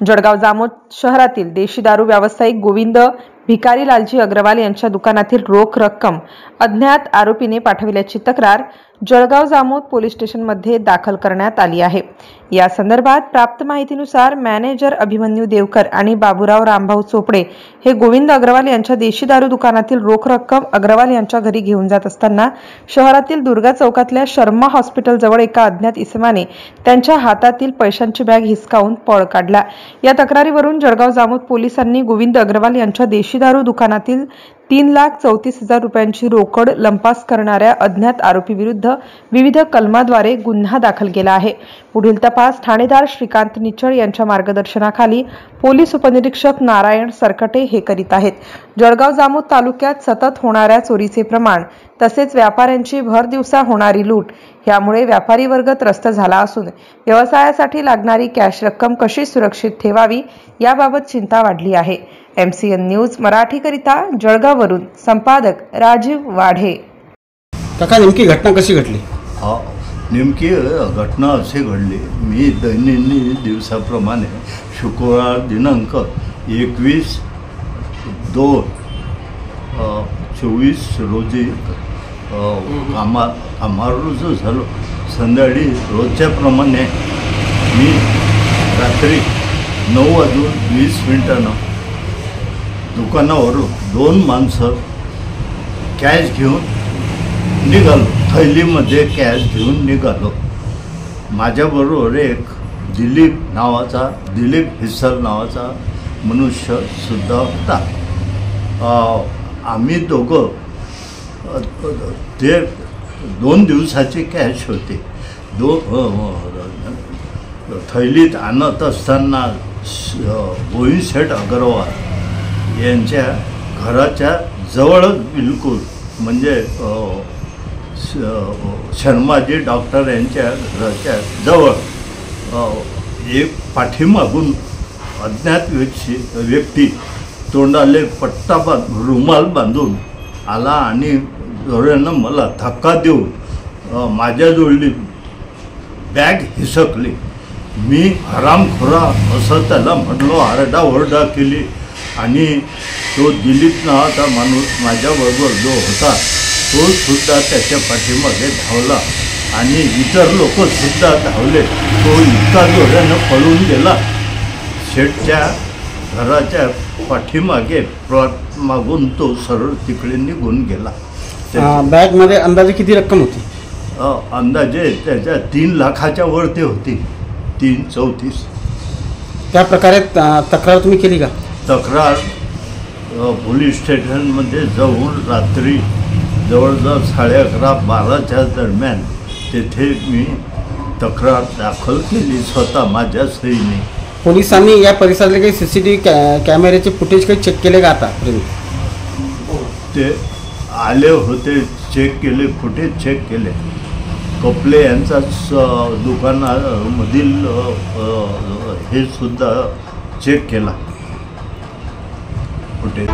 जळगाव जामोद शहरातील देशी दारू व्यावसायिक गोविंद भिकारी लालजी अग्रवाल यांच्या दुकानातील रोख रक्कम अज्ञात आरोपीने पाठविल्याची तक्रार जळगाव जामोद पोलीस स्टेशनमध्ये दाखल करण्यात आली आहे। या संदर्भात प्राप्त माहितीनुसार मॅनेजर अभिमन्यू देवकर आणि बाबूराव रामभाऊ चोपडे हे गोविंद अग्रवाल यांच्या देशी दारू दुकानातील रोख रक्कम अग्रवाल यांच्या घरी घेऊन जात असताना शहरातील दुर्गा चौकातल्या शर्मा हॉस्पिटल जवळ एका अज्ञात इसमाने त्यांच्या हातातील पैशांची बॅग हिसकावून पळ काढला। या तक्रारीवरून जळगाव जामोद पोलिसांनी गोविंद अग्रवाल यांच्या देशी दारू दुकानातील 3,34,000 रुपयांची रोकड लंपास करणाऱ्या अज्ञात आरोपी विरुद्ध विविध कलमाद्वारे गुन्हा दाखल केला आहे। पुढील तपास ठाणेदार श्रीकांत निचळ यांच्या मार्गदर्शनाखाली पोलीस उपनिरीक्षक नारायण सरकटे हे करीत आहेत। जळगाव जामोद तालुक्यात सतत होणाऱ्या चोरीचे प्रमाण तसेच व्यापाऱ्यांची भर दिवसा होणारी लूट यामुळे व्यापारी वर्ग त्रस्त झाला असून व्यवसायासाठी लागणारी कॅश रक्कम कशी सुरक्षित ठेवावी याबाबत चिंता वाढली आहे। MCN न्यूज मराठी करिता जळगाववरून संपादक राजीव वाढे। काका नेमकी घटना कशी घडली? नेमकी घटना अशी घडली, मी दैनंदिन दिवसाप्रमाणे शुक्रवार दिनांक 21/2/24 रोजी कामावर रुजू झालो। संध्याकाळी रोजच्याप्रमाणे मी रात्री 9:20 दुकानावरून 2 माणसं कॅश घेऊन निघालो। थैलीमध्ये कॅश घेऊन निघालो। माझ्याबरोबर एक दिलीप हिस्सल नावाचा मनुष्य सुद्धा होता। आम्ही दोघं ते 2 दिवसाची कॅश होती। थैलीत आणत असताना गोविंद शेठ अग्रवाल यांच्या घराच्या जवळच बिलकुल म्हणजे शर्माजी डॉक्टर यांच्या घराच्या जवळ एक पाठीमागून अज्ञात व्यक्ती तोंडाले पट्टा रुमाल बांधून आला आणि जोरानं मला धक्का देऊन माझ्याजवळली बॅग हिसकली। मी हरामखोरा असं त्याला म्हटलो, आरडाओरडा केली आणि तो दिलीप नावाचा माणूस माझ्याबरोबर जो होता तो सुद्धा त्याच्या पाठीमागे धावला आणि इतर लोकसुद्धा धावले। तो इतका जोरानं पळून गेला। शेठच्या घराच्या पाठीमागे प्लॉट मागून तो सरळ तिकडे निघून गेला। बॅगमध्ये अंदाजे किती रक्कम होती? अंदाजे त्याच्या 3 लाखाच्या वरती होती, 334। त्या प्रकारे तक्रार तुम्ही केली का? तक्रार पोलीस स्टेशनमध्ये जाऊन रात्री जवळजवळ 11:30-12च्या दरम्यान तेथे मी तक्रार दाखल केली स्वतः माझ्या सहीने। पोलिसांनी या परिसरातले काही CCTV कॅमेऱ्याचे फुटेज काही चेक केले का आतापर्यंत? ते आले होते, चेक केले, फुटेज चेक केले। कपले यांचा दुकानामधील हे सुद्धा चेक केला फुटेज।